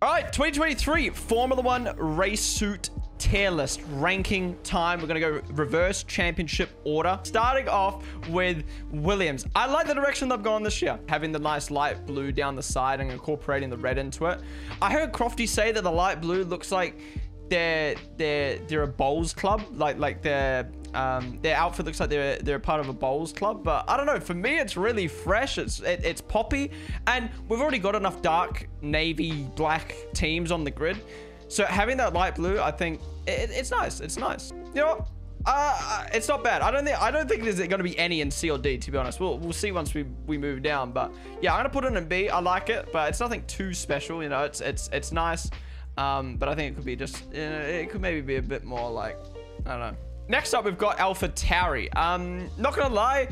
All right, 2023 Formula One race suit tier list ranking time. We're gonna go reverse championship order, starting off with Williams. I like the direction they've gone this year, having the nice light blue down the side and incorporating the red into it. I heard Crofty say that the light blue looks like they're a bowls club, like their outfit looks like they're a part of a bowls club. But I don't know, for me it's really fresh, it's poppy, and we've already got enough dark navy black teams on the grid, so having that light blue, I think it's nice. It's nice. You know what? It's not bad. I don't think there's going to be any in C or D, to be honest. We'll see once we move down. But yeah, I'm gonna put it in B. I like it, but it's nothing too special. You know, it's nice. But I think it could be just, it could maybe be a bit more like, I don't know. Next up, we've got AlphaTauri. Not gonna lie,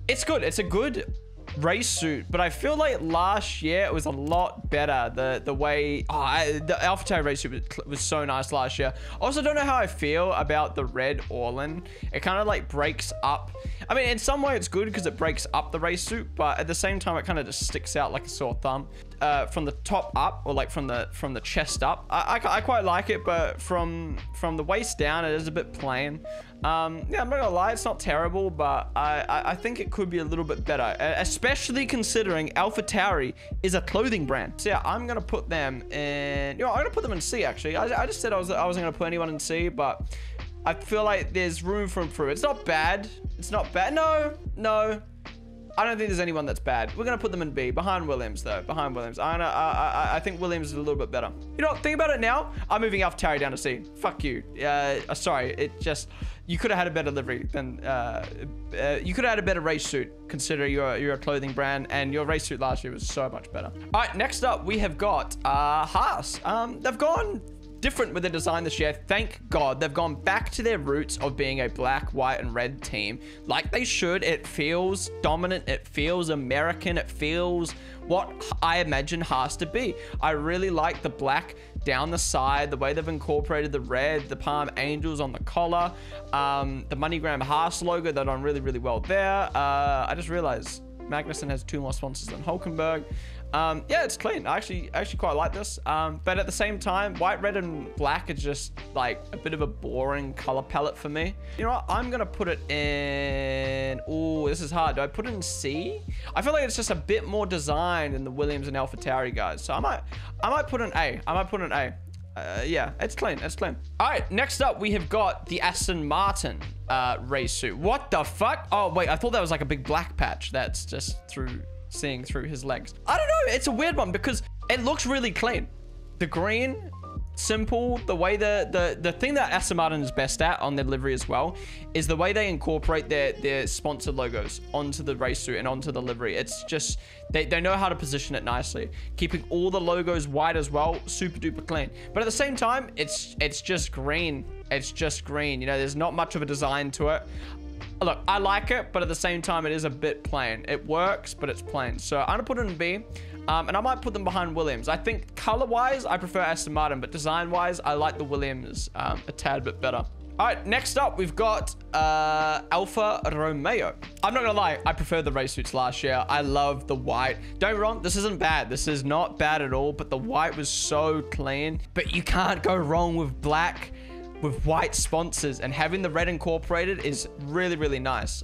it's good. It's a good race suit, but I feel like last year it was a lot better. The way the AlphaTauri race suit was so nice last year. Also, don't know how I feel about the red Orlan. It kind of like breaks up. I mean, in some way it's good because it breaks up the race suit, but at the same time it kind of just sticks out like a sore thumb. From the top up, or like from the chest up, I quite like it, but from the waist down it is a bit plain. Yeah, I'm not gonna lie, it's not terrible, but I think it could be a little bit better, especially considering AlphaTauri is a clothing brand. So yeah, I'm gonna put them in, I'm gonna put them in C actually. I just said I wasn't gonna put anyone in C, but I feel like there's room for improvement. It's not bad. It's not bad. No. I don't think there's anyone that's bad. We're gonna put them in B, behind Williams though. Behind Williams. I think Williams is a little bit better. You know what? Think about it now. I'm moving AlphaTauri down to C. Fuck you. Sorry. It just, you could have had a better livery than you could have had a better race suit, considering you're a clothing brand, and your race suit last year was so much better. All right, next up we have got Haas. They've gone different with the design this year. Thank God they've gone back to their roots of being a black, white, and red team, like they should. It feels dominant. It feels American. It feels what I imagine Haas to be. I really like the black down the side, the way they've incorporated the red, the palm angels on the collar, the MoneyGram Haas logo. They've done really, really well there. I just realized Magnussen has 2 more sponsors than Hulkenberg. Yeah, it's clean. I actually quite like this. But at the same time, white, red, and black is just like a bit of a boring color palette for me. You know what? I'm gonna put it in. Oh, this is hard. Do I put it in C? I feel like it's just a bit more designed than the Williams and AlphaTauri guys. So I might put an A. Yeah, it's clean. It's clean. All right, next up we have got the Aston Martin race suit. What the fuck? Oh wait, I thought that was like a big black patch that's just seeing through his legs. I don't know, it's a weird one because it looks really clean. The green, simple. The way the thing that Aston Martin is best at on their livery as well is the way they incorporate their sponsored logos onto the race suit and onto the livery. It's just they know how to position it nicely, keeping all the logos white as well. Super duper clean. But at the same time, it's just green. It's just green. You know, there's not much of a design to it. Look, I like it, but at the same time, it is a bit plain. It works, but it's plain. So I'm gonna put it in B, and I might put them behind Williams. I think color-wise, I prefer Aston Martin, but design-wise, I like the Williams a tad bit better. All right, next up, we've got Alfa Romeo. I'm not gonna lie, I prefer the race suits last year. I love the white. Don't get me wrong, this isn't bad. This is not bad at all, but the white was so clean. But you can't go wrong with black, with white sponsors, and having the red incorporated is really, really nice.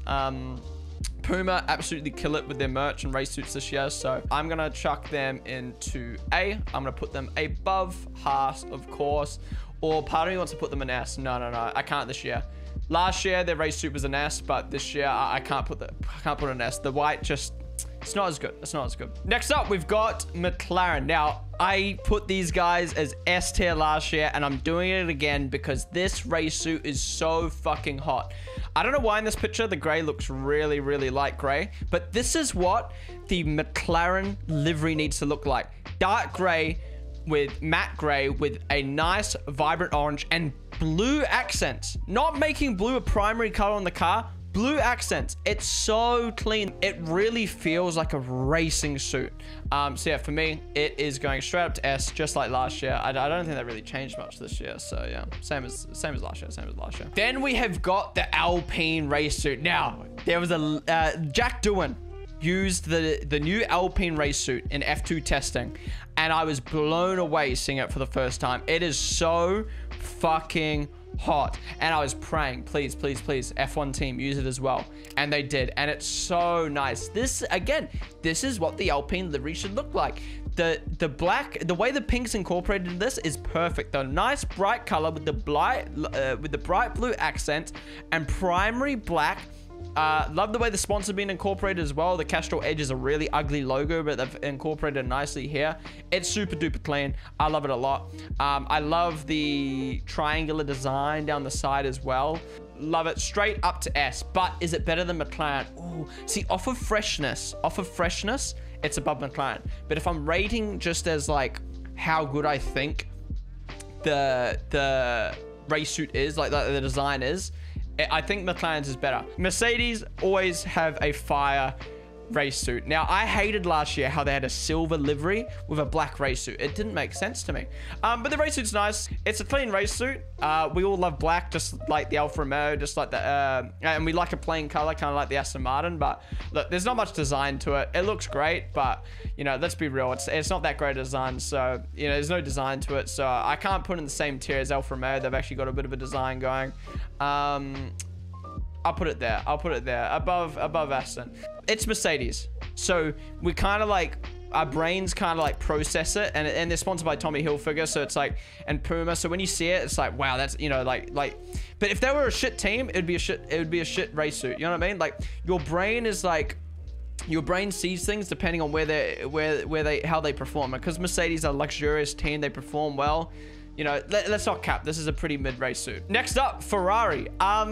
Puma absolutely kill it with their merch and race suits this year, so I'm gonna chuck them into A. I'm gonna put them above Haas, of course, or part of me wants to put them in S. No, I can't this year. Last year their race suit was an S, but this year I can't put an S. The white just, it's not as good. It's not as good. Next up, we've got McLaren. Now, I put these guys as S tier last year, and I'm doing it again because this race suit is so fucking hot. I don't know why in this picture the gray looks really, really light gray, but this is what the McLaren livery needs to look like. Dark gray with matte gray with a nice, vibrant orange and blue accents. Not making blue a primary color on the car, blue accents. It's so clean. It really feels like a racing suit. So yeah, for me, it is going straight up to S, just like last year. I don't think that really changed much this year. So yeah, same as last year. Then we have got the Alpine race suit. Now, there was a Jack Doohan used the new Alpine race suit in F2 testing, and I was blown away seeing it for the first time. It is so fucking hot, and I was praying, please, please, please, F1 team, use it as well, and they did, and it's so nice. This, again, this is what the Alpine livery should look like. The black, the way the pink's incorporated in this is perfect. The nice bright color with the bright blue accent and primary black. Love the way the sponsor being incorporated as well. The Castrol Edge is a really ugly logo, but they've incorporated it nicely here. It's super duper clean. I love it a lot. I love the triangular design down the side as well. Love it. Straight up to S. But is it better than McLaren? Ooh, see, off of freshness, it's above McLaren. But if I'm rating just as like how good I think the race suit is, like the design is, I think McLaren's is better. Mercedes always have a fire race suit. Now, I hated last year how they had a silver livery with a black race suit. It didn't make sense to me. But the race suit's nice. It's a clean race suit. We all love black, just like the Alfa Romeo, just like the... and we like a plain color, kind of like the Aston Martin. But look, there's not much design to it. It looks great, but, you know, let's be real. It's not that great a design. So, you know, there's no design to it. So I can't put it in the same tier as Alfa Romeo. They've actually got a bit of a design going. I'll put it there. I'll put it there. Above Aston. It's Mercedes. So we kind of like, our brains kind of like process it. And they're sponsored by Tommy Hilfiger. So it's like, and Puma. So when you see it, it's like, wow, that's, you know, like, but if they were a shit team, it would be a shit race suit. You know what I mean? Like, your brain is like, your brain sees things depending on how they perform. Because Mercedes are a luxurious team. They perform well. You know, let's not cap. This is a pretty mid-race suit. Next up, Ferrari. I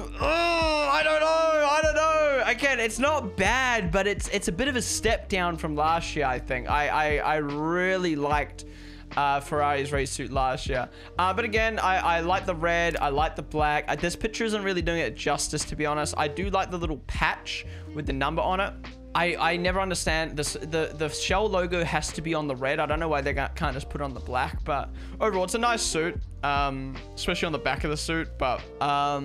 don't know. Again, it's not bad, but it's a bit of a step down from last year, I think. I really liked Ferrari's race suit last year. But again, I like the red. I like the black. This picture isn't really doing it justice, to be honest. I do like the little patch with the number on it. I never understand this. The shell logo has to be on the red. I don't know why they can't just put it on the black, but overall it's a nice suit, especially on the back of the suit. But I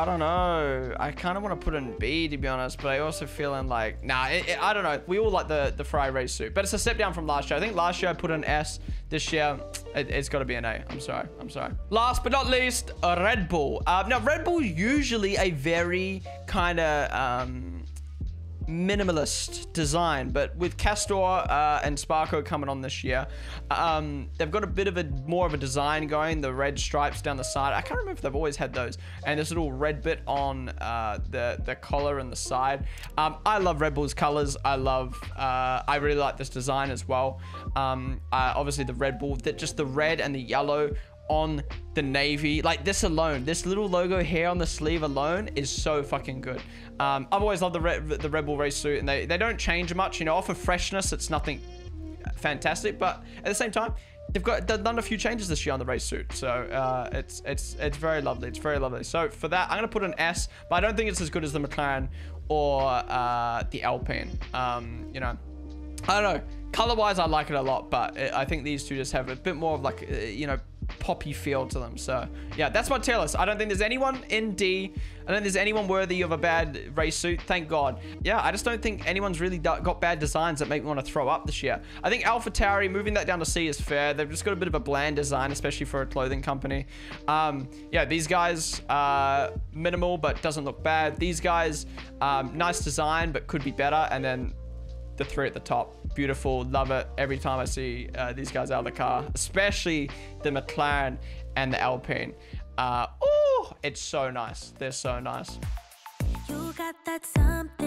don't know, I kind of want to put it in B, to be honest, but I also feeling like, nah, I don't know. We all like the Ferrari race suit, but it's a step down from last year. I think last year I put an S. This year it's got to be an A. I'm sorry. Last but not least, Red Bull. Now Red Bull usually a very kind of minimalist design, but with Castor and Sparko coming on this year, they've got a bit of more of a design going. The red stripes down the side, I can't remember if they've always had those, and this little red bit on the collar and the side. I love Red Bull's colors. I really like this design as well. Obviously the Red Bull, just the red and the yellow on the navy, like this alone, this little logo here on the sleeve alone is so fucking good. I've always loved the Red Bull race suit, and they don't change much, you know. Off of freshness, it's nothing fantastic, but at the same time, they've done a few changes this year on the race suit, so it's very lovely. It's very lovely. So for that, I'm gonna put an S, but I don't think it's as good as the McLaren or the Alpine. You know, I don't know. Color-wise, I like it a lot, but I think these two just have a bit more of like, you know, poppy feel to them. So yeah, that's my tier list. I don't think there's anyone in D. I don't think there's anyone worthy of a bad race suit. Thank God. Yeah, I just don't think anyone's really got bad designs that make me want to throw up this year. I think AlphaTauri, moving that down to C is fair. They've just got a bit of a bland design, especially for a clothing company. Yeah, these guys, minimal, but doesn't look bad. These guys, nice design, but could be better. And then the three at the top, beautiful, love it every time I see these guys out of the car, especially the McLaren and the Alpine. Oh, it's so nice. They're so nice. You got that something.